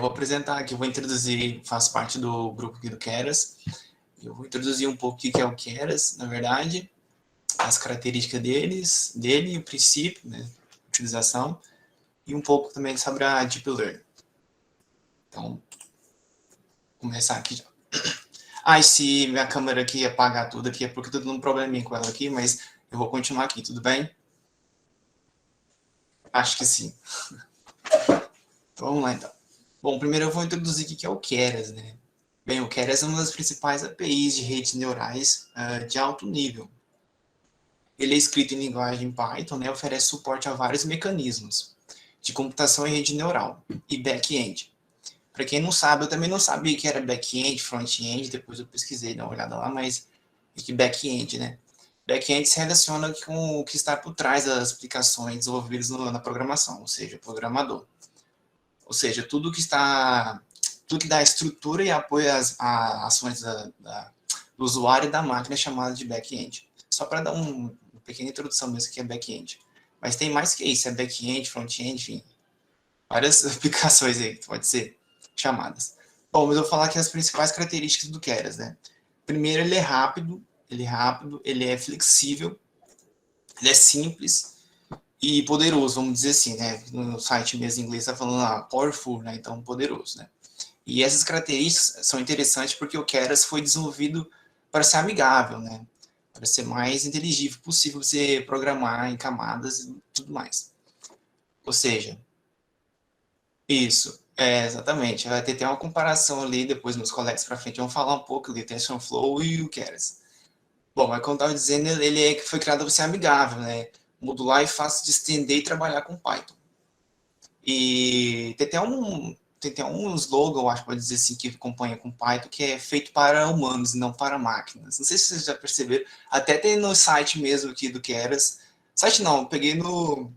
Eu vou apresentar aqui, vou introduzir, faço parte do grupo aqui do Keras. Eu vou introduzir um pouco o que é o Keras, na verdade, as características dele, o princípio, né, utilização, e um pouco também sobre a Deep Learning. Então, vou começar aqui já. E se minha câmera aqui apagar tudo aqui, é porque eu tô dando um probleminha com ela aqui, mas eu vou continuar aqui, tudo bem? Acho que sim. Então, vamos lá, então. Bom, primeiro eu vou introduzir o que é o Keras, né? Bem, o Keras é uma das principais APIs de redes neurais de alto nível. Ele é escrito em linguagem Python, né? Oferece suporte a vários mecanismos de computação em rede neural e back-end. Para quem não sabe, eu também não sabia que era back-end, front-end, depois eu pesquisei, dei uma olhada lá, mas que back-end, né? Back-end se relaciona com o que está por trás das aplicações desenvolvidas na programação, ou seja, o programador. Ou seja, tudo que dá estrutura e apoio às ações do usuário e da máquina é chamado de back-end. Só para dar uma pequena introdução mesmo que é back-end. Mas tem mais que isso, é back-end, front-end, enfim. Várias aplicações aí que pode ser chamadas. Bom, mas eu vou falar aqui as principais características do Keras, né? Primeiro, ele é rápido, ele é flexível, ele é simples e poderoso, vamos dizer assim, né? No site mesmo em inglês está falando powerful, né? Então, poderoso, né? E essas características são interessantes porque o Keras foi desenvolvido para ser amigável, né? Para ser mais inteligível possível você programar em camadas e tudo mais. Ou seja, isso, exatamente. Vai ter uma comparação ali, depois meus colegas para frente vão falar um pouco do TensorFlow e o Keras. Bom, mas como eu estava dizendo, ele foi criado para ser amigável, né? Modular e fácil de estender e trabalhar com Python. E tem até um slogan, eu acho que pode dizer assim, que acompanha com Python, que é feito para humanos e não para máquinas. Não sei se vocês já perceberam, até tem no site mesmo aqui do Keras. Site não, eu peguei no...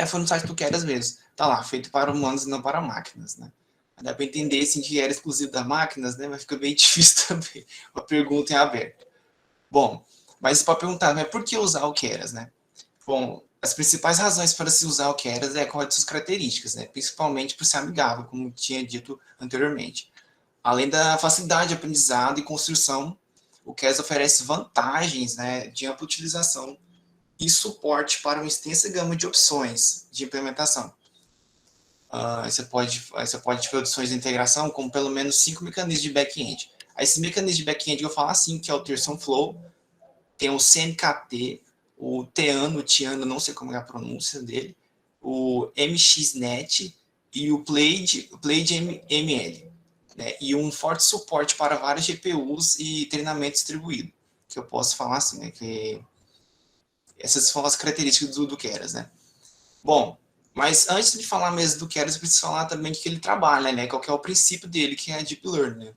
foi no site do Keras mesmo. Tá lá, feito para humanos e não para máquinas, né? Dá para entender assim, que era exclusivo das máquinas, né? Mas fica bem difícil também. Uma pergunta em aberto. Bom, mas para perguntar, mas por que usar o Keras, né? Bom, as principais razões para se usar o Keras é com as suas características, né? Principalmente por ser amigável, como tinha dito anteriormente. Além da facilidade de aprendizado e construção, o Keras oferece vantagens, né, de ampla utilização e suporte para uma extensa gama de opções de implementação. Você pode ter opções de integração com pelo menos 5 mecanismos de back-end. Esse mecanismo de back-end eu falo assim, que é o TensorFlow, tem o CMKT, o Tiano, não sei como é a pronúncia dele, o MXNet e o PlayDML, né? E um forte suporte para vários GPUs e treinamento distribuído, que eu posso falar assim, né? Que essas são as características do Keras, né? Bom, mas antes de falar mesmo do Keras, eu preciso falar também que ele trabalha, né? Qual que é o princípio dele, que é a Deep Learning, né?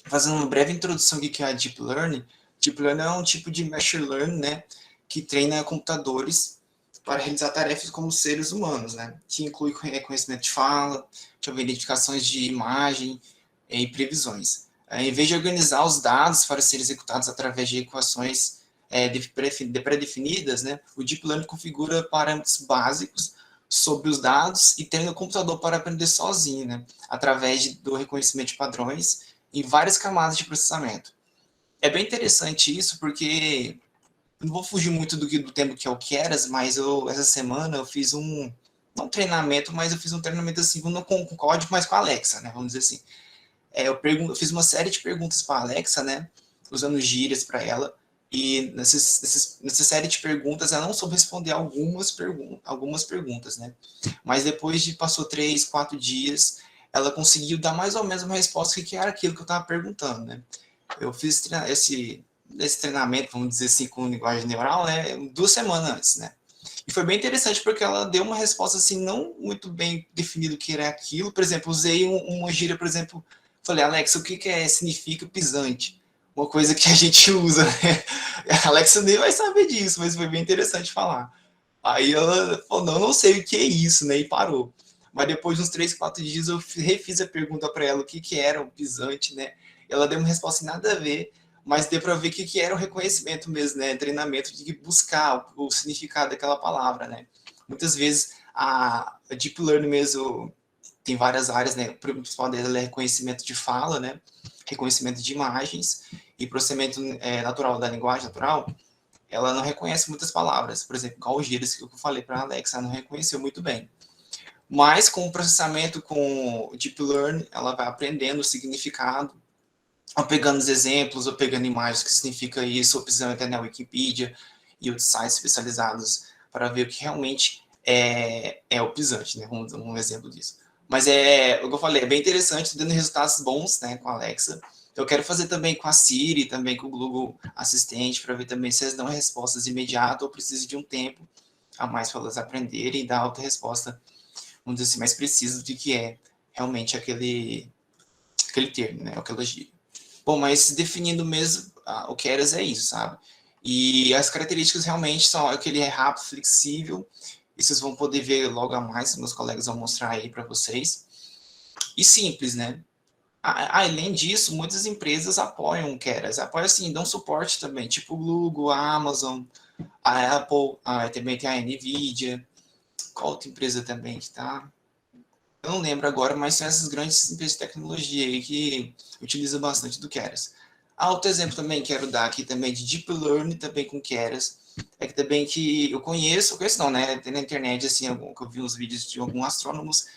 Fazendo uma breve introdução do que é a Deep Learning. Deep Learning é um tipo de Machine Learning, né, que treina computadores para realizar tarefas como seres humanos, né, que inclui reconhecimento de fala, identificações de imagem e previsões. Em vez de organizar os dados para serem executados através de equações pré-definidas, né, o Deep Learning configura parâmetros básicos sobre os dados e treina o computador para aprender sozinho, né, através do reconhecimento de padrões em várias camadas de processamento. É bem interessante isso, porque não vou fugir muito do tema que é o Keras, mas essa semana eu fiz não um treinamento, mas eu fiz um treinamento assim, não com código, mas com a Alexa, né, vamos dizer assim. Eu fiz uma série de perguntas para a Alexa, né, usando gírias para ela, e nessa série de perguntas ela não soube responder algumas perguntas, né, mas depois passou 3, 4 dias, ela conseguiu dar mais ou menos uma resposta que era aquilo que eu estava perguntando, né. Eu fiz esse treinamento, vamos dizer assim, com linguagem neural, né, 2 semanas antes, né. E foi bem interessante porque ela deu uma resposta assim, não muito bem definido o que era aquilo. Por exemplo, usei uma gíria, por exemplo, falei, Alexa, o que significa pisante? Uma coisa que a gente usa, né? A Alexa nem vai saber disso, mas foi bem interessante falar. Aí ela falou, não sei o que é isso, né? E parou. Mas depois de uns 3, 4 dias eu refiz a pergunta para ela o que era um pisante, né? Ela deu uma resposta nada a ver, mas deu para ver que era o reconhecimento mesmo, né? Treinamento de buscar o significado daquela palavra, né? Muitas vezes a Deep Learning mesmo tem várias áreas, né? O principal dela é reconhecimento de fala, né? Reconhecimento de imagens e processamento natural da linguagem natural. Ela não reconhece muitas palavras, por exemplo, igual o Giras, que eu falei para a Alexa, ela não reconheceu muito bem. Mas com o processamento com Deep Learning, ela vai aprendendo o significado, ou pegando os exemplos, ou pegando imagens que significa isso, ou precisando até na Wikipedia e outros sites especializados para ver o que realmente é o pisante, né? Um exemplo disso. Mas o que eu falei, é bem interessante, dando resultados bons, né, com a Alexa. Eu quero fazer também com a Siri, também com o Google Assistente, para ver também se eles dão respostas imediatas ou precisa de um tempo a mais para elas aprenderem e dar outra resposta, vamos dizer assim, mais precisa do que é realmente aquele termo, né, aquela gíria. Bom, mas definindo mesmo o Keras é isso, sabe? E as características realmente são que ele é rápido, flexível, e vocês vão poder ver logo a mais, meus colegas vão mostrar aí para vocês. E simples, né? Além disso, muitas empresas apoiam o Keras, apoiam assim, dão suporte também, tipo o Google, a Amazon, a Apple, também tem a Nvidia, qual outra empresa também que está? Eu não lembro agora, mas são essas grandes empresas de tecnologia aí que utilizam bastante do Keras. Outro exemplo também quero dar aqui também de Deep Learning também com Keras, é que também que eu conheço não, né, tem na internet assim, que eu vi uns vídeos de alguns astrônomos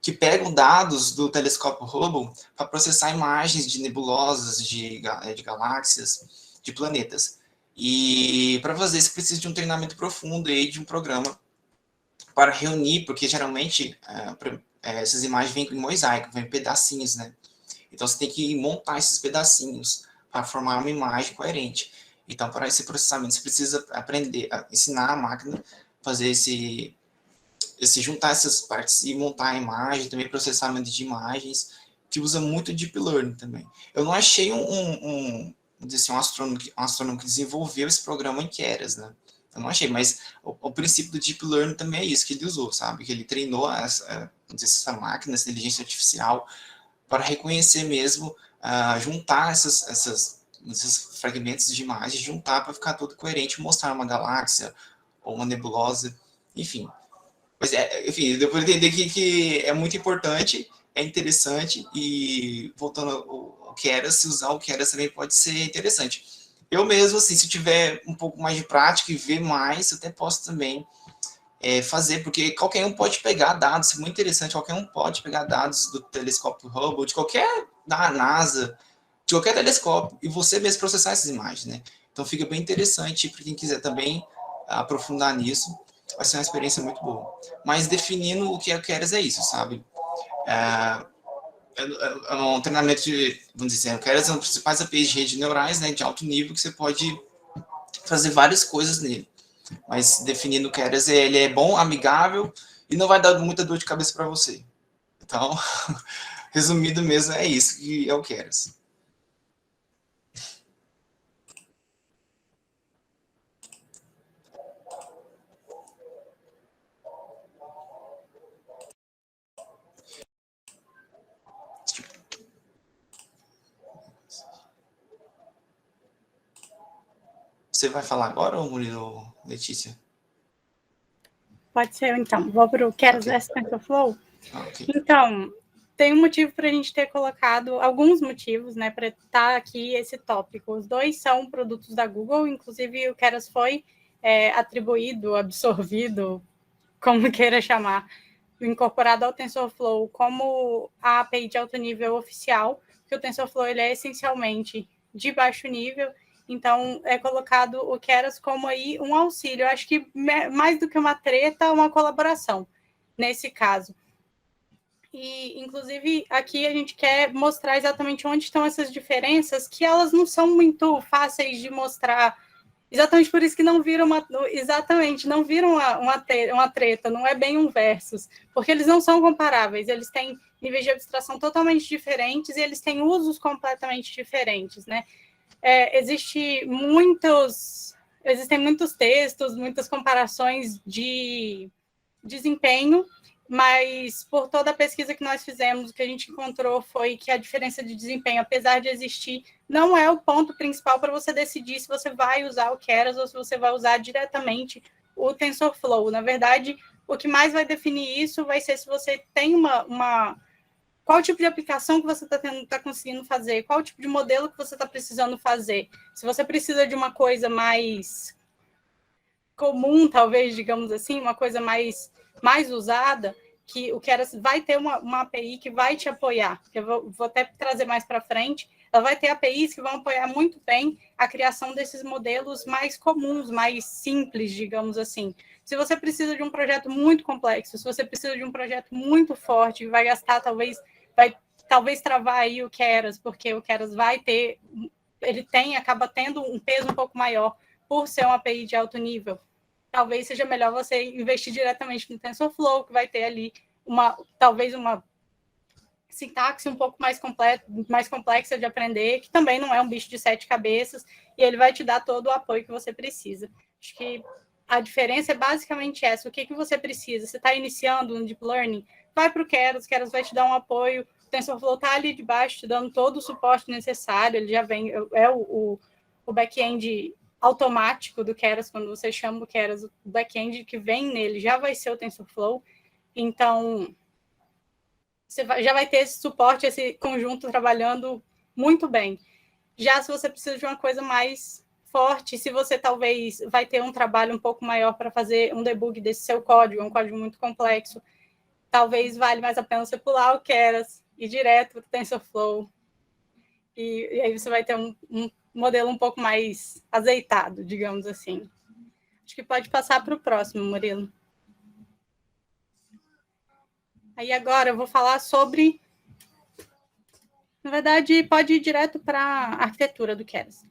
que pegam dados do telescópio Hubble para processar imagens de nebulosas, de galáxias, de planetas. E para fazer isso precisa de um treinamento profundo aí de um programa para reunir, porque geralmente essas imagens vêm em mosaico, vêm em pedacinhos, né? Então você tem que montar esses pedacinhos para formar uma imagem coerente. Então, para esse processamento, você precisa aprender, ensinar a máquina a fazer juntar essas partes e montar a imagem, também processamento de imagens, que usa muito Deep Learning também. Eu não achei um astrônomo que desenvolveu esse programa em Keras, né? Eu não achei, mas o princípio do Deep Learning também é isso que ele usou, sabe? Que ele treinou essa máquina, essa inteligência artificial, para reconhecer mesmo, juntar esses fragmentos de imagem, juntar para ficar tudo coerente, mostrar uma galáxia ou uma nebulosa, enfim. Mas, enfim, deu para entender que é muito importante, é interessante, e voltando ao Keras, se usar o Keras também pode ser interessante. Eu mesmo, assim, se tiver um pouco mais de prática e ver mais, eu até posso também fazer, porque qualquer um pode pegar dados, é muito interessante, qualquer um pode pegar dados do telescópio Hubble, da NASA, de qualquer telescópio, e você mesmo processar essas imagens, né? Então fica bem interessante para quem quiser também aprofundar nisso, vai ser uma experiência muito boa. Mas definindo o que eu quero é isso, sabe? É um treinamento de, vamos dizer, eu quero as principais APIs de rede neurais, né, de alto nível, que você pode fazer várias coisas nele. Mas definindo o Keras, ele é bom, amigável e não vai dar muita dor de cabeça para você. Então, resumido mesmo, é isso que é o Keras. Você vai falar agora, ou Murilo, Letícia? Pode ser, então. Vou para o Keras vs TensorFlow. Okay. Então, tem um motivo para a gente ter colocado, alguns motivos, né, para estar aqui esse tópico. Os dois são produtos da Google, inclusive o Keras foi atribuído, absorvido, como queira chamar, incorporado ao TensorFlow como a API de alto nível oficial, porque o TensorFlow ele é essencialmente de baixo nível, então é colocado o Keras como aí um auxílio. Eu acho que mais do que uma treta, uma colaboração nesse caso. E, inclusive, aqui a gente quer mostrar exatamente onde estão essas diferenças, que elas não são muito fáceis de mostrar. Exatamente por isso que não viram uma treta, não é bem um versus, porque eles não são comparáveis, eles têm níveis de abstração totalmente diferentes e eles têm usos completamente diferentes, né? Existem muitos textos, muitas comparações de desempenho, mas por toda a pesquisa que nós fizemos, o que a gente encontrou foi que a diferença de desempenho, apesar de existir, não é o ponto principal para você decidir se você vai usar o Keras ou se você vai usar diretamente o TensorFlow. Na verdade, o que mais vai definir isso vai ser se você tem qual tipo de aplicação que você está conseguindo fazer, qual tipo de modelo que você está precisando fazer. Se você precisa de uma coisa mais comum, talvez, digamos assim, uma coisa mais usada, que o Keras vai ter uma API que vai te apoiar, que eu vou até trazer mais para frente, ela vai ter APIs que vão apoiar muito bem a criação desses modelos mais comuns, mais simples, digamos assim. Se você precisa de um projeto muito complexo, se você precisa de um projeto muito forte, vai gastar, talvez travar aí o Keras, porque o Keras acaba tendo um peso um pouco maior por ser uma API de alto nível. Talvez seja melhor você investir diretamente no TensorFlow, que vai ter ali talvez uma sintaxe um pouco mais complexa de aprender, que também não é um bicho de 7 cabeças, e ele vai te dar todo o apoio que você precisa. Acho que a diferença é basicamente essa. O que você precisa? Você está iniciando no Deep Learning? Vai para o Keras vai te dar um apoio, o TensorFlow está ali de baixo, te dando todo o suporte necessário, ele já vem, o back-end automático do Keras, quando você chama o Keras, o back-end que vem nele já vai ser o TensorFlow, então você já vai ter esse suporte, esse conjunto trabalhando muito bem. Já se você precisa de uma coisa mais forte, se você talvez vai ter um trabalho um pouco maior para fazer um debug desse seu código, um código muito complexo, talvez vale mais a pena você pular o Keras, ir direto para o TensorFlow, e aí você vai ter um modelo um pouco mais azeitado, digamos assim. Acho que pode passar para o próximo, Murilo. Aí agora eu vou falar sobre... Na verdade, pode ir direto para a arquitetura do Keras.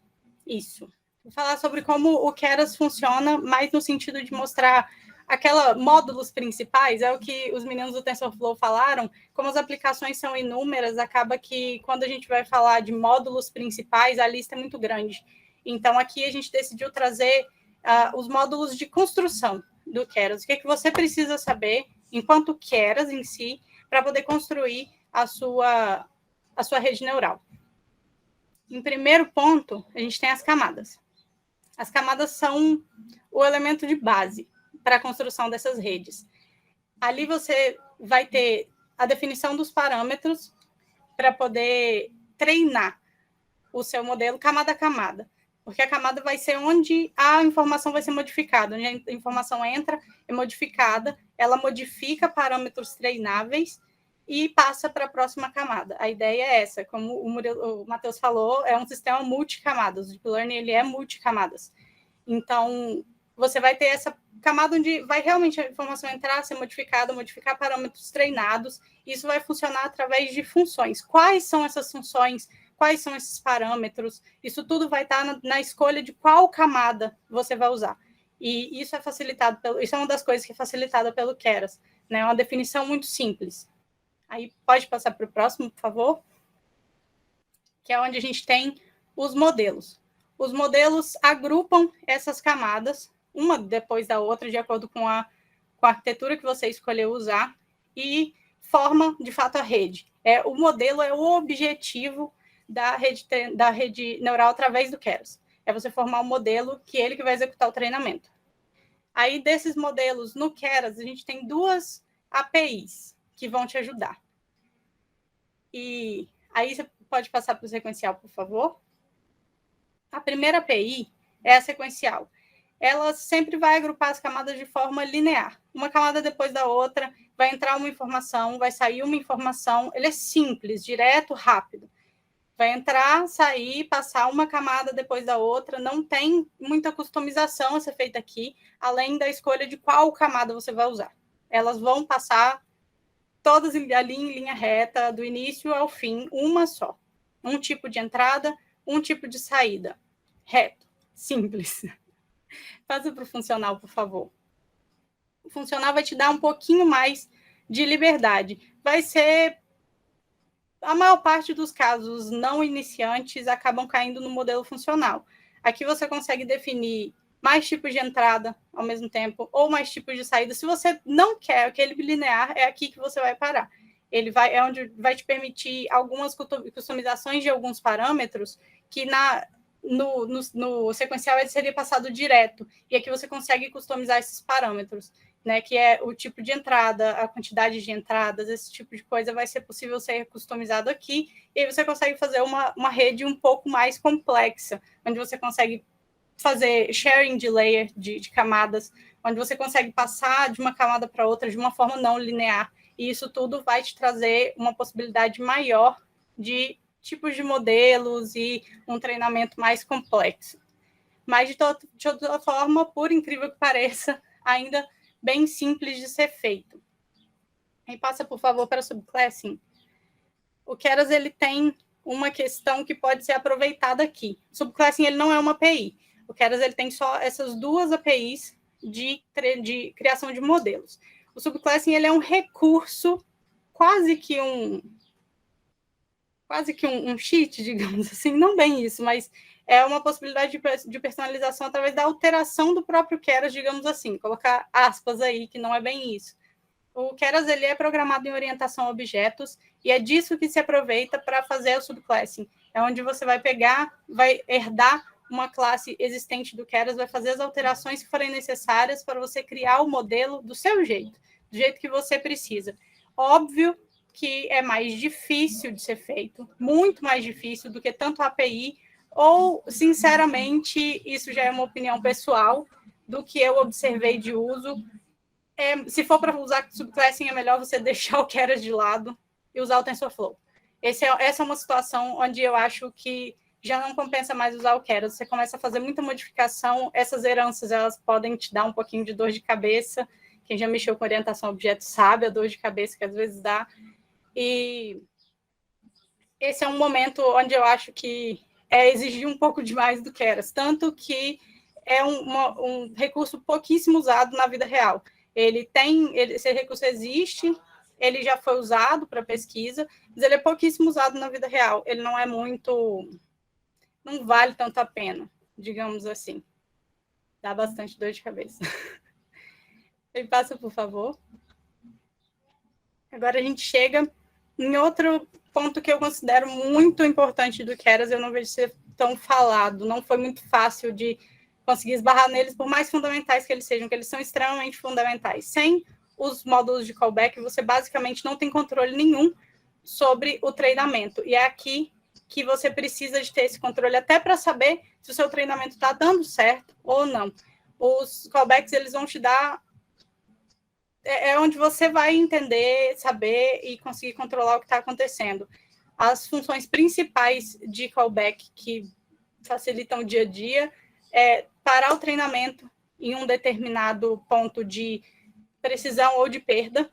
Isso. Vou falar sobre como o Keras funciona, mais no sentido de mostrar módulos principais, é o que os meninos do TensorFlow falaram, como as aplicações são inúmeras, acaba que quando a gente vai falar de módulos principais, a lista é muito grande. Então, aqui a gente decidiu trazer os módulos de construção do Keras. O que você precisa saber, enquanto Keras em si, para poder construir a sua rede neural. Em primeiro ponto, a gente tem as camadas. As camadas são o elemento de base para a construção dessas redes. Ali você vai ter a definição dos parâmetros para poder treinar o seu modelo camada a camada, porque a camada vai ser onde a informação vai ser modificada, onde a informação entra, é modificada, ela modifica parâmetros treináveis e passa para a próxima camada. A ideia é essa, como o Matheus falou, é um sistema multicamadas, o Deep Learning ele é multicamadas. Então, você vai ter essa camada onde vai realmente a informação entrar, ser modificada, modificar parâmetros treinados. Isso vai funcionar através de funções. Quais são essas funções? Quais são esses parâmetros? Isso tudo vai estar na escolha de qual camada você vai usar. E isso é facilitado isso é uma das coisas que é facilitada pelo Keras, né? É uma definição muito simples. Aí pode passar para o próximo, por favor? Que é onde a gente tem os modelos. Os modelos agrupam essas camadas, uma depois da outra, de acordo com a arquitetura que você escolheu usar, e forma, de fato, a rede. O modelo é o objetivo da rede neural através do Keras. É você formar um modelo que ele que vai executar o treinamento. Aí, desses modelos, no Keras, a gente tem duas APIs que vão te ajudar. E aí você pode passar para o sequencial, por favor? A primeira API é a sequencial. Ela sempre vai agrupar as camadas de forma linear. Uma camada depois da outra, vai entrar uma informação, vai sair uma informação. Ele é simples, direto, rápido. Vai entrar, sair, passar uma camada depois da outra. Não tem muita customização a ser feita aqui, além da escolha de qual camada você vai usar. Elas vão passar todas ali em linha reta, do início ao fim, uma só. Um tipo de entrada, um tipo de saída. Reto, simples. Passa para o funcional, por favor. O funcional vai te dar um pouquinho mais de liberdade. Vai ser... A maior parte dos casos não iniciantes acabam caindo no modelo funcional. Aqui você consegue definir mais tipos de entrada ao mesmo tempo, ou mais tipos de saída. Se você não quer aquele linear, é aqui que você vai parar. É onde vai te permitir algumas customizações de alguns parâmetros que no sequencial ele seria passado direto. E aqui você consegue customizar esses parâmetros. né, que é o tipo de entrada, a quantidade de entradas, esse tipo de coisa vai ser possível ser customizado aqui, e aí você consegue fazer uma rede um pouco mais complexa, onde você consegue fazer sharing de layer, de camadas, onde você consegue passar de uma camada para outra de uma forma não linear, e isso tudo vai te trazer uma possibilidade maior de tipos de modelos e um treinamento mais complexo. Mas, de toda forma, por incrível que pareça, ainda bem simples de ser feito. E passa, por favor, para o subclassing. O Keras ele tem uma questão que pode ser aproveitada aqui. O subclassing ele não é uma API. O Keras ele tem só essas duas APIs de criação de modelos. O subclassing ele é um recurso, quase que um cheat, digamos assim, não bem isso, mas é uma possibilidade de personalização através da alteração do próprio Keras, digamos assim, colocar aspas aí, que não é bem isso. O Keras ele é programado em orientação a objetos, e é disso que se aproveita para fazer o subclassing. É onde você vai pegar, vai herdar uma classe existente do Keras, vai fazer as alterações que forem necessárias para você criar o modelo do seu jeito, do jeito que você precisa. Óbvio que é mais difícil de ser feito, muito mais difícil do que tanto a API, ou, sinceramente, isso já é uma opinião pessoal, do que eu observei de uso. Se for para usar subclassing, é melhor você deixar o Keras de lado e usar o TensorFlow. Essa é uma situação onde eu acho que já não compensa mais usar o Keras. Você começa a fazer muita modificação, essas heranças elas podem te dar um pouquinho de dor de cabeça. Quem já mexeu com orientação a objetos sabe a dor de cabeça que às vezes dá. E esse é um momento onde eu acho que exigir um pouco demais do Keras, tanto que é um recurso pouquíssimo usado na vida real. Esse recurso existe, ele já foi usado para pesquisa, mas ele é pouquíssimo usado na vida real. Ele não é não vale tanto a pena, digamos assim. Dá bastante dor de cabeça. Me passa, por favor. Agora a gente chega em outro ponto que eu considero muito importante do Keras, eu não vejo ser tão falado, não foi muito fácil de conseguir esbarrar neles, por mais fundamentais que eles sejam, que eles são extremamente fundamentais. Sem os módulos de callback, você basicamente não tem controle nenhum sobre o treinamento. E é aqui que você precisa de ter esse controle, até para saber se o seu treinamento está dando certo ou não. Os callbacks, eles vão te dar... É onde você vai entender, saber e conseguir controlar o que está acontecendo. As funções principais de callback que facilitam o dia a dia é parar o treinamento em um determinado ponto de precisão ou de perda.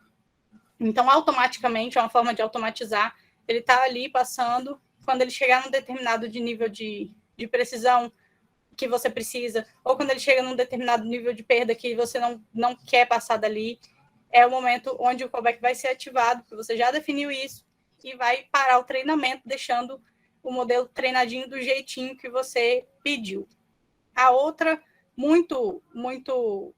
Então, automaticamente, é uma forma de automatizar, ele está ali passando, quando ele chegar num determinado nível de precisão que você precisa, ou quando ele chega num determinado nível de perda que você não quer passar dali, é o momento onde o callback vai ser ativado, porque você já definiu isso, e vai parar o treinamento, deixando o modelo treinadinho do jeitinho que você pediu. A outra, muito, muito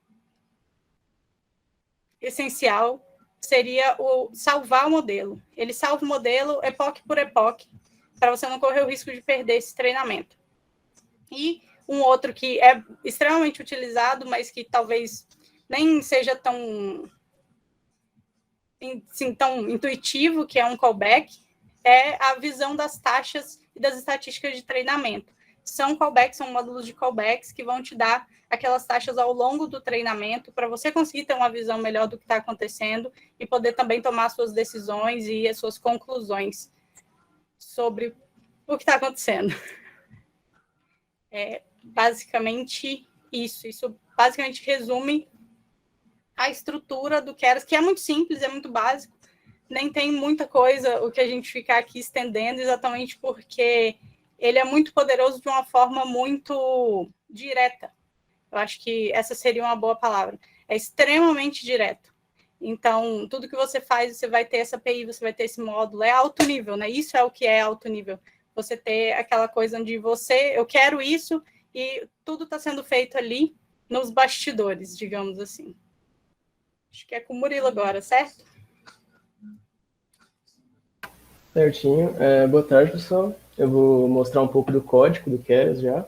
essencial, seria o salvar o modelo. Ele salva o modelo epoque por epoque, para você não correr o risco de perder esse treinamento. E um outro que é extremamente utilizado, mas que talvez nem seja tão intuitivo, que é um callback, é a visão das taxas e das estatísticas de treinamento. São módulos de callbacks que vão te dar aquelas taxas ao longo do treinamento para você conseguir ter uma visão melhor do que está acontecendo e poder também tomar suas decisões e as suas conclusões sobre o que está acontecendo. É basicamente isso. Isso basicamente resume a estrutura do Keras, que é muito simples, é muito básico, nem tem muita coisa o que a gente ficar aqui estendendo, exatamente porque ele é muito poderoso de uma forma muito direta. Eu acho que essa seria uma boa palavra. É extremamente direto. Então, tudo que você faz, você vai ter essa API, você vai ter esse módulo, é alto nível, né? Isso é o que é alto nível. Você ter aquela coisa onde eu quero isso, e tudo está sendo feito ali nos bastidores, digamos assim. Acho que é com o Murilo agora, certo? Certinho. Boa tarde, pessoal. Eu vou mostrar um pouco do código do Keras já.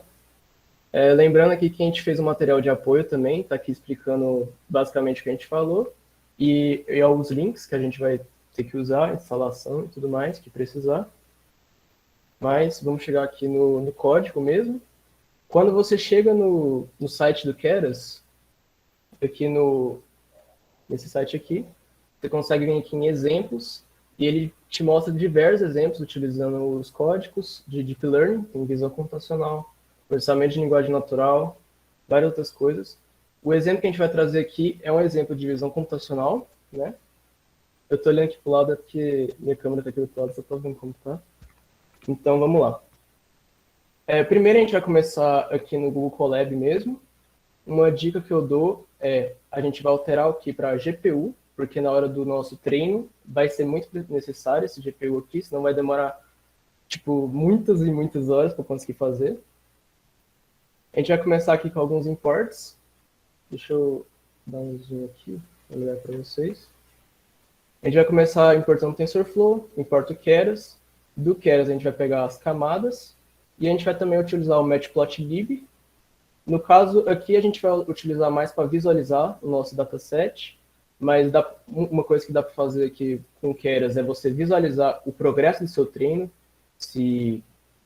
Lembrando aqui que a gente fez um material de apoio também, está aqui explicando basicamente o que a gente falou, e alguns links que a gente vai ter que usar, instalação e tudo mais que precisar. Mas vamos chegar aqui no código mesmo. Quando você chega no site do Keras, aqui nesse site aqui, você consegue vir aqui em exemplos, e ele te mostra diversos exemplos utilizando os códigos de Deep Learning, em visão computacional, processamento de linguagem natural, várias outras coisas. O exemplo que a gente vai trazer aqui é um exemplo de visão computacional, né? Eu estou olhando aqui para o lado porque minha câmera está aqui do lado, só estou vendo como está. Então, vamos lá. Primeiro, a gente vai começar aqui no Google Colab mesmo. Uma dica que eu dou é a gente vai alterar aqui para GPU, porque na hora do nosso treino vai ser muito necessário esse GPU aqui, senão vai demorar tipo muitas e muitas horas para conseguir fazer. A gente vai começar aqui com alguns imports. Deixa eu dar um zoom aqui para olhar para vocês. A gente vai começar importando o TensorFlow, importa o Keras. Do Keras a gente vai pegar as camadas e a gente vai também utilizar o Matplotlib. No caso aqui a gente vai utilizar mais para visualizar o nosso dataset, mas uma coisa que dá para fazer aqui com o Keras é você visualizar o progresso do seu treino,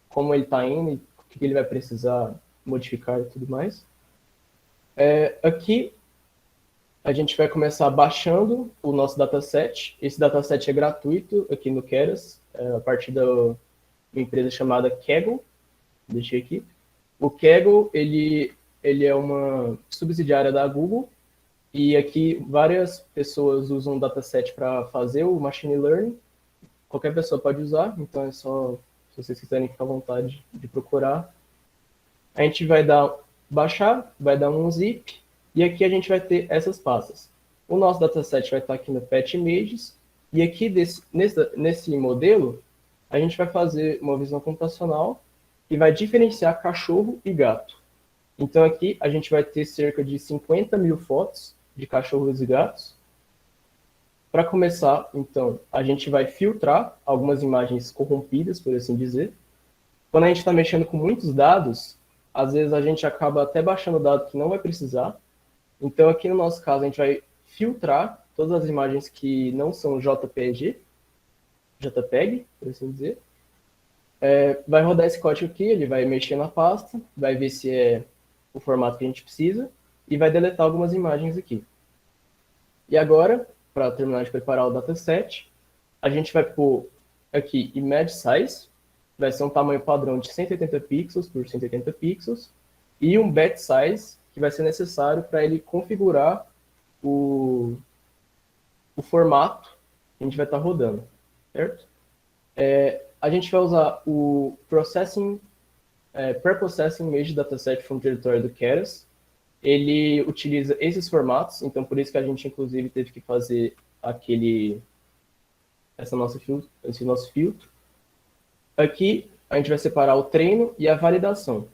como ele está indo, o que ele vai precisar modificar e tudo mais. Aqui a gente vai começar baixando o nosso dataset. Esse dataset é gratuito aqui no Keras, a partir da uma empresa chamada Kaggle. Deixei aqui. O Kaggle, ele é uma subsidiária da Google, e aqui várias pessoas usam o dataset para fazer o machine learning. Qualquer pessoa pode usar, então é só, se vocês quiserem ficar à vontade de procurar. A gente vai baixar, vai dar um zip, e aqui a gente vai ter essas pastas. O nosso dataset vai estar aqui no Pet Images, e aqui nesse modelo, a gente vai fazer uma visão computacional que vai diferenciar cachorro e gato. Então aqui a gente vai ter cerca de 50 mil fotos de cachorros e gatos. Para começar, então, a gente vai filtrar algumas imagens corrompidas, por assim dizer. Quando a gente está mexendo com muitos dados, às vezes a gente acaba até baixando dado que não vai precisar. Então aqui no nosso caso a gente vai filtrar todas as imagens que não são JPG, por assim dizer. Vai rodar esse código aqui, ele vai mexer na pasta, vai ver se é o formato que a gente precisa e vai deletar algumas imagens aqui. E agora, para terminar de preparar o dataset, a gente vai pôr aqui Image Size, vai ser um tamanho padrão de 180 pixels por 180 pixels, e um Batch Size, que vai ser necessário para ele configurar o formato que a gente vai estar rodando, certo? A gente vai usar o Preprocessing Image Dataset from Directory do Keras. Ele utiliza esses formatos, então por isso que a gente inclusive teve que fazer esse nosso filtro. Aqui a gente vai separar o treino e a validação.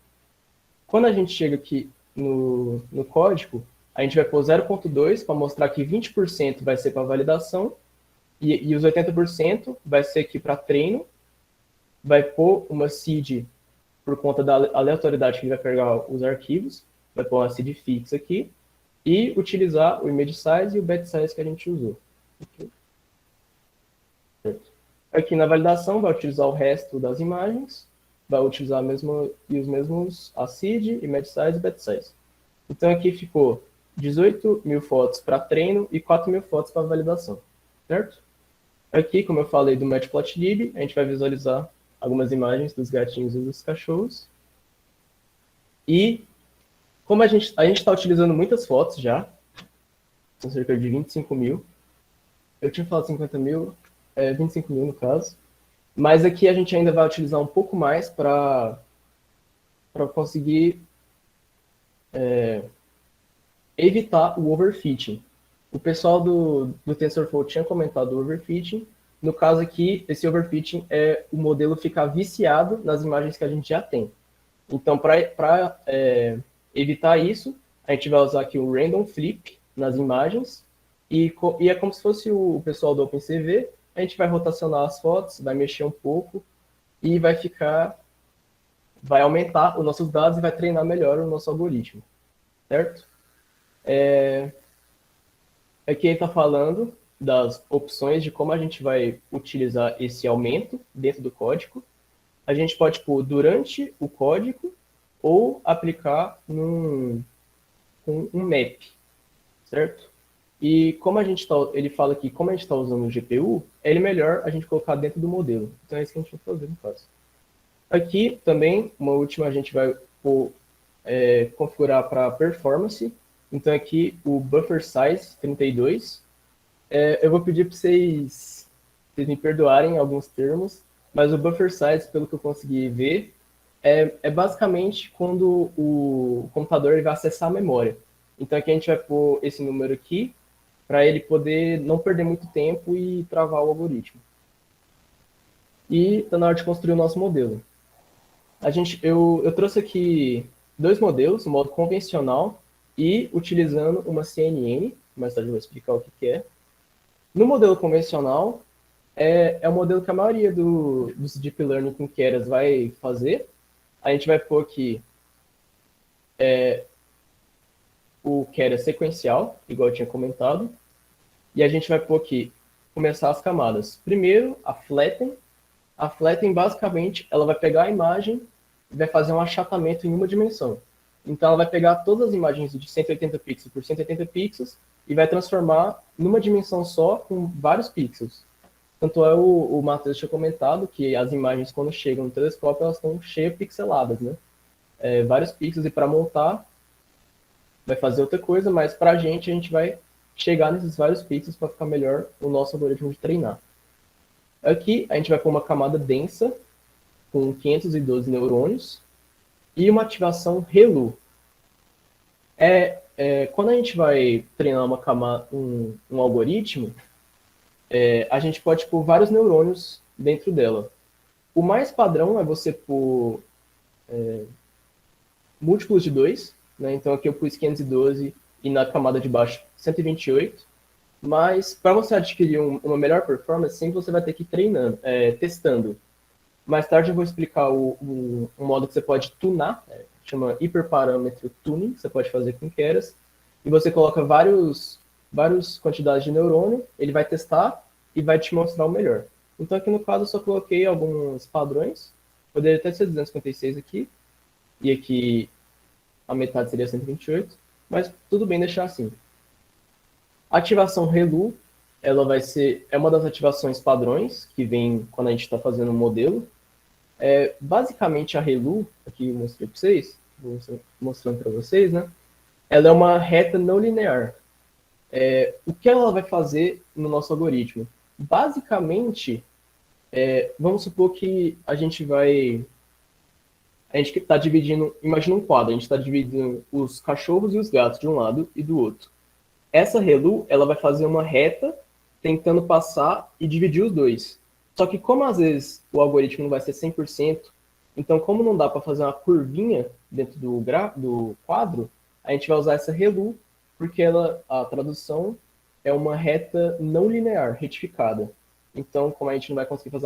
Quando a gente chega aqui no código, a gente vai pôr 0.2 para mostrar que 20% vai ser para validação e os 80% vai ser aqui para treino. Vai pôr uma seed por conta da aleatoriedade que ele vai pegar os arquivos, vai pôr uma seed fixa aqui, e utilizar o image size e o batch size que a gente usou. Aqui na validação vai utilizar o resto das imagens, vai utilizar os mesmos a seed, image size e batch size. Então aqui ficou 18 mil fotos para treino e 4 mil fotos para validação, certo? Aqui, como eu falei do Matplotlib, a gente vai visualizar algumas imagens dos gatinhos e dos cachorros. E como a gente está utilizando muitas fotos já, são cerca de 25 mil. Eu tinha falado 50 mil, 25 mil no caso. Mas aqui a gente ainda vai utilizar um pouco mais para conseguir evitar o overfitting. O pessoal do TensorFlow tinha comentado o overfitting. No caso aqui, esse overfitting é o modelo ficar viciado nas imagens que a gente já tem. Então, para evitar isso, a gente vai usar aqui o random flip nas imagens, e é como se fosse o pessoal do OpenCV, a gente vai rotacionar as fotos, vai mexer um pouco, e vai ficar vai aumentar os nossos dados e vai treinar melhor o nosso algoritmo, certo? Aqui ele está falando das opções de como a gente vai utilizar esse aumento dentro do código. A gente pode pôr durante o código ou aplicar com um map, certo? E como ele fala que como a gente está usando o GPU, é melhor a gente colocar dentro do modelo. Então é isso que a gente vai fazer no caso. Aqui também, uma última, a gente vai configurar para performance. Então aqui o buffer size 32. Eu vou pedir para vocês me perdoarem alguns termos, mas o buffer size, pelo que eu consegui ver, é basicamente quando o computador ele vai acessar a memória. Então aqui a gente vai pôr esse número aqui, para ele poder não perder muito tempo e travar o algoritmo. E está na hora de construir o nosso modelo. Eu trouxe aqui 2 modelos, o modo convencional e utilizando uma CNN, mais tarde eu vou explicar o que é. No modelo convencional, é o modelo que a maioria dos Deep Learning com Keras vai fazer. A gente vai pôr aqui o Keras sequencial, igual eu tinha comentado. E a gente vai pôr aqui, começar as camadas. Primeiro, a Flatten. A Flatten, basicamente, ela vai pegar a imagem e vai fazer um achatamento em uma dimensão. Então, ela vai pegar todas as imagens de 180 pixels por 180 pixels e vai transformar numa dimensão só com vários pixels. Tanto o Matheus tinha comentado que as imagens, quando chegam no telescópio, elas estão cheias pixeladas, né? Vários pixels, e para montar, vai fazer outra coisa, mas para a gente vai chegar nesses vários pixels para ficar melhor o nosso algoritmo de treinar. Aqui, a gente vai pôr uma camada densa, com 512 neurônios, e uma ativação ReLU. Quando a gente vai treinar um algoritmo, a gente pode pôr vários neurônios dentro dela. O mais padrão é você pôr múltiplos de 2, né? Então aqui eu pus 512 e na camada de baixo 128. Mas para você adquirir uma melhor performance, sempre você vai ter que ir testando. Mais tarde eu vou explicar um modo que você pode tunar, chama hiperparâmetro tuning, que você pode fazer com Keras, e você coloca várias quantidades de neurônio, ele vai testar e vai te mostrar o melhor. Então aqui no caso eu só coloquei alguns padrões, poderia até ser 256 aqui, e aqui a metade seria 128, mas tudo bem deixar assim. A ativação ReLU, ela é uma das ativações padrões que vem quando a gente está fazendo um modelo. Basicamente a ReLU, aqui eu mostrei para vocês, vou mostrando para vocês, né? Ela é uma reta não linear. O que ela vai fazer no nosso algoritmo? Basicamente, vamos supor que a gente está dividindo, imagina um quadro, a gente está dividindo os cachorros e os gatos de um lado e do outro. Essa ReLU, ela vai fazer uma reta tentando passar e dividir os dois. Só que como às vezes o algoritmo não vai ser 100%, então como não dá para fazer uma curvinha dentro do quadro, a gente vai usar essa ReLU, porque a tradução é uma reta não linear, retificada. Então, como a gente não vai conseguir fazer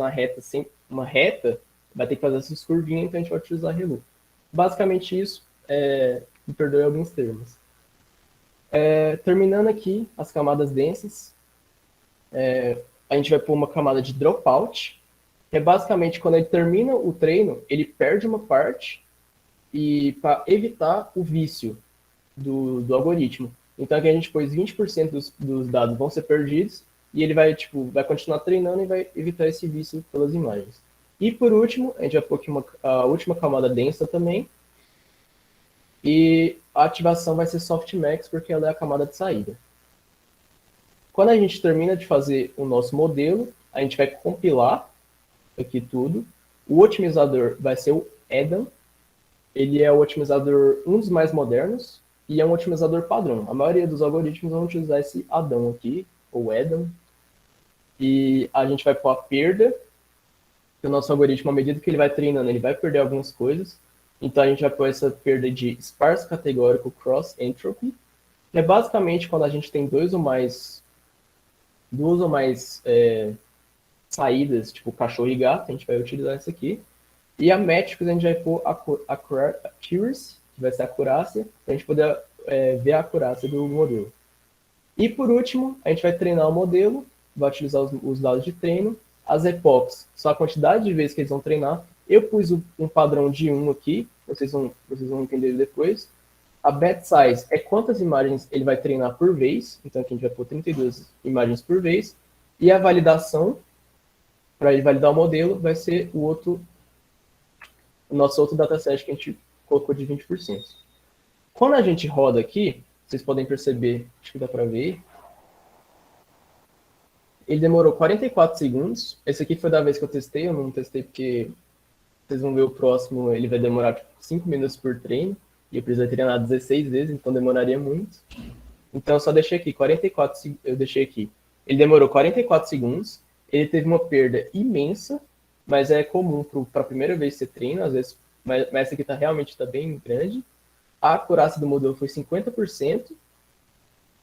uma reta, vai ter que fazer essas curvinhas, então a gente vai utilizar a ReLU. Basicamente isso, me perdoe alguns termos. Terminando aqui as camadas densas, a gente vai pôr uma camada de dropout, que é basicamente quando ele termina o treino, ele perde uma parte e para evitar o vício do algoritmo. Então aqui a gente pôs 20% dos dados vão ser perdidos e ele vai continuar treinando e vai evitar esse vício pelas imagens. E por último, a gente vai pôr aqui a última camada densa também. E a ativação vai ser softmax, porque ela é a camada de saída. Quando a gente termina de fazer o nosso modelo, a gente vai compilar aqui tudo. O otimizador vai ser o EDAM. Ele é o otimizador, um dos mais modernos, e é um otimizador padrão. A maioria dos algoritmos vão utilizar esse ADAM aqui, ou EDAM. E a gente vai pôr a perda, que o nosso algoritmo, à medida que ele vai treinando, ele vai perder algumas coisas. Então, a gente vai pôr essa perda de sparse categórico cross entropy, que é basicamente quando a gente tem duas ou mais saídas, tipo cachorro e gato, a gente vai utilizar isso aqui. E a métricas a gente vai pôr accuracy, que vai ser a acurácia, para a gente poder ver a acurácia do modelo. E por último, a gente vai treinar o modelo, vai utilizar os dados de treino. As epochs, só a quantidade de vezes que eles vão treinar. Eu pus um padrão de 1 aqui, vocês vão entender depois. A batch size é quantas imagens ele vai treinar por vez, então aqui a gente vai pôr 32 imagens por vez. E a validação, para ele validar o modelo, vai ser o nosso outro dataset que a gente colocou de 20%. Quando a gente roda aqui, vocês podem perceber, acho que dá para ver, ele demorou 44 segundos. Esse aqui foi da vez que eu testei, eu não testei porque vocês vão ver o próximo, ele vai demorar tipo, 5 minutos por treino, e eu preciso treinar 16 vezes, então demoraria muito. Então eu só deixei aqui, eu deixei aqui. Ele demorou 44 segundos, ele teve uma perda imensa, mas é comum para a primeira vez que você treina, às vezes, mas essa aqui realmente está bem grande. A acurácia do modelo foi 50%,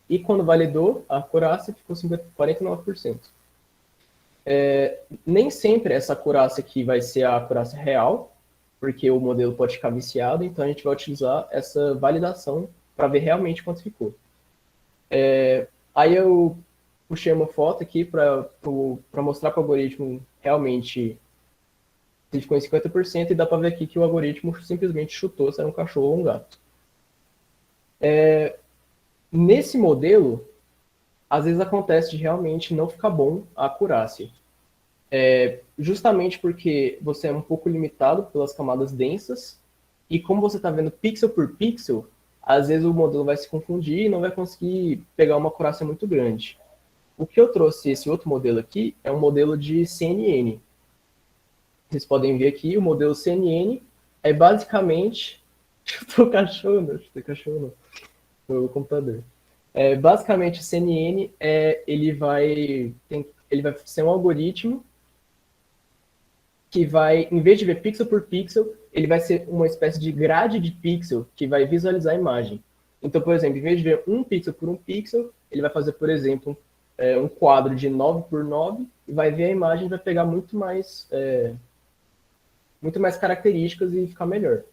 e quando validou, a acurácia ficou 49%. Nem sempre essa acurácia aqui vai ser a acurácia real, porque o modelo pode ficar viciado, então a gente vai utilizar essa validação para ver realmente quanto ficou. Aí eu puxei uma foto aqui para mostrar para o algoritmo realmente se ficou em 50%, e dá para ver aqui que o algoritmo simplesmente chutou se era um cachorro ou um gato. Nesse modelo, às vezes acontece de realmente não ficar bom a acurácia. Justamente porque você é um pouco limitado pelas camadas densas, e como você está vendo pixel por pixel, às vezes o modelo vai se confundir e não vai conseguir pegar uma acurácia muito grande. O que eu trouxe esse outro modelo aqui é um modelo de CNN. Vocês podem ver aqui, o modelo CNN é basicamente... Chutou cachorro, não, chutei cachorro não. No computador. Basicamente, o CNN ele vai ser um algoritmo que vai, em vez de ver pixel por pixel, ele vai ser uma espécie de grade de pixel que vai visualizar a imagem. Então, por exemplo, em vez de ver um pixel por um pixel, ele vai fazer, por exemplo, um quadro de 9 por 9 e vai ver a imagem e vai pegar muito mais características e ficar melhor.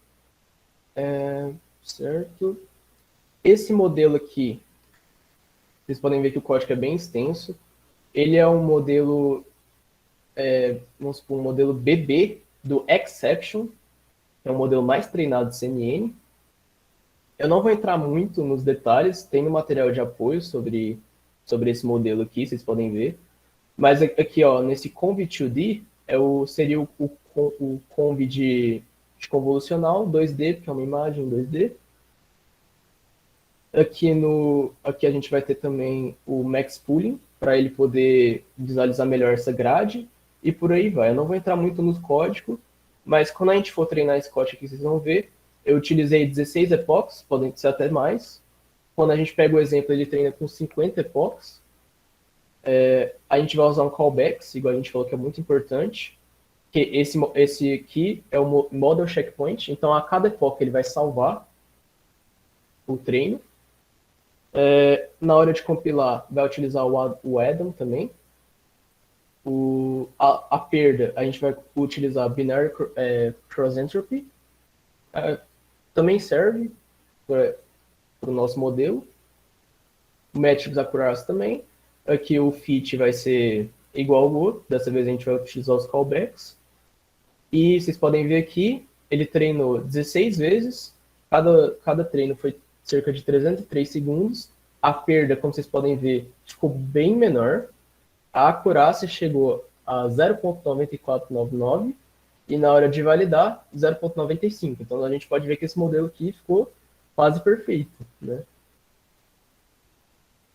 Certo? Esse modelo aqui, vocês podem ver que o código é bem extenso. Ele é um modelo, vamos supor, um modelo BB do Exception, que é um modelo mais treinado de CNN. Eu não vou entrar muito nos detalhes, tem um material de apoio sobre esse modelo aqui, vocês podem ver. Mas aqui, ó, nesse Conv2D, seria o Conv de convolucional, 2D, porque é uma imagem 2D. Aqui a gente vai ter também o Max Pooling, para ele poder visualizar melhor essa grade, e por aí vai. Eu não vou entrar muito no código, mas quando a gente for treinar esse código aqui, vocês vão ver, eu utilizei 16 epochs, podem ser até mais. Quando a gente pega o exemplo, ele treina com 50 epochs. A gente vai usar um callbacks, igual a gente falou que é muito importante, que esse aqui é o model checkpoint, então a cada epoch ele vai salvar o treino. Na hora de compilar, vai utilizar o addon também. A perda, a gente vai utilizar binary cross entropy. Também serve para o nosso modelo. O metrics accuracy também. Aqui o fit vai ser igual ao outro. Dessa vez a gente vai utilizar os callbacks. E vocês podem ver aqui, ele treinou 16 vezes. Cada treino foi cerca de 303 segundos. A perda, como vocês podem ver, ficou bem menor. A acurácia chegou a 0.9499 e na hora de validar, 0.95. Então a gente pode ver que esse modelo aqui ficou quase perfeito, né?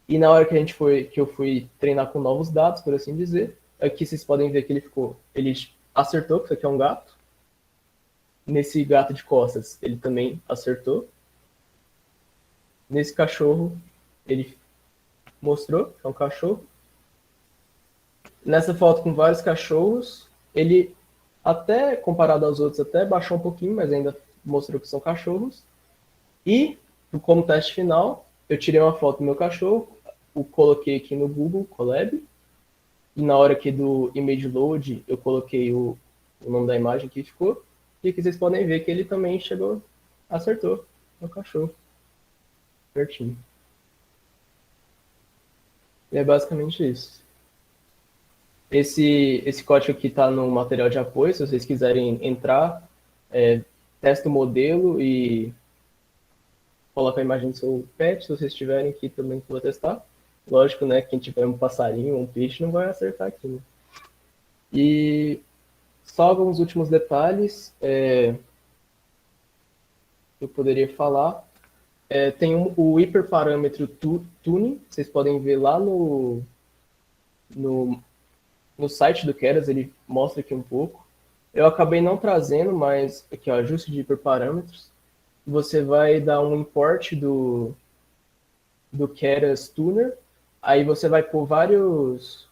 E na hora que eu fui treinar com novos dados, por assim dizer, aqui vocês podem ver que ele acertou, que isso aqui é um gato. Nesse gato de costas, ele também acertou. Nesse cachorro, ele mostrou que é um cachorro. Nessa foto com vários cachorros, ele até, comparado aos outros, até baixou um pouquinho, mas ainda mostrou que são cachorros. E, como teste final, eu tirei uma foto do meu cachorro, o coloquei aqui no Google Colab, e na hora aqui do image load, eu coloquei o nome da imagem que ficou, E aqui vocês podem ver que ele também chegou, acertou no cachorro. Certinho. E é basicamente isso. Esse código aqui está no material de apoio, se vocês quiserem entrar, testa o modelo e coloca a imagem do seu pet, se vocês tiverem aqui também vou testar. Lógico, né, quem tiver um passarinho, um peixe, não vai acertar aqui, né? E só alguns últimos detalhes que eu poderia falar. Tem o hiperparâmetro tuning, vocês podem ver lá no site do Keras, ele mostra aqui um pouco. Eu acabei não trazendo, mas aqui, ó, ajuste de hiperparâmetros. Você vai dar um import do Keras Tuner, aí você vai pôr várias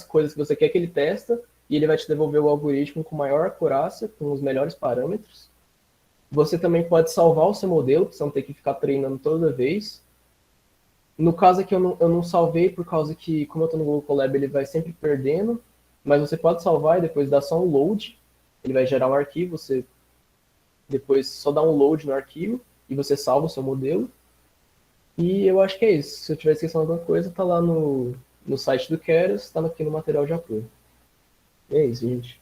coisas que você quer que ele testa, e ele vai te devolver o algoritmo com maior acurácia, com os melhores parâmetros. Você também pode salvar o seu modelo, para você não ter que ficar treinando toda vez. No caso aqui, eu não salvei, por causa que, como eu estou no Google Colab, ele vai sempre perdendo, mas você pode salvar e depois dar só um load, ele vai gerar um arquivo, você depois só dá um load no arquivo, e você salva o seu modelo. E eu acho que é isso. Se eu tiver esquecendo alguma coisa, tá lá no site do Keras, tá aqui no material de apoio. E é isso, gente.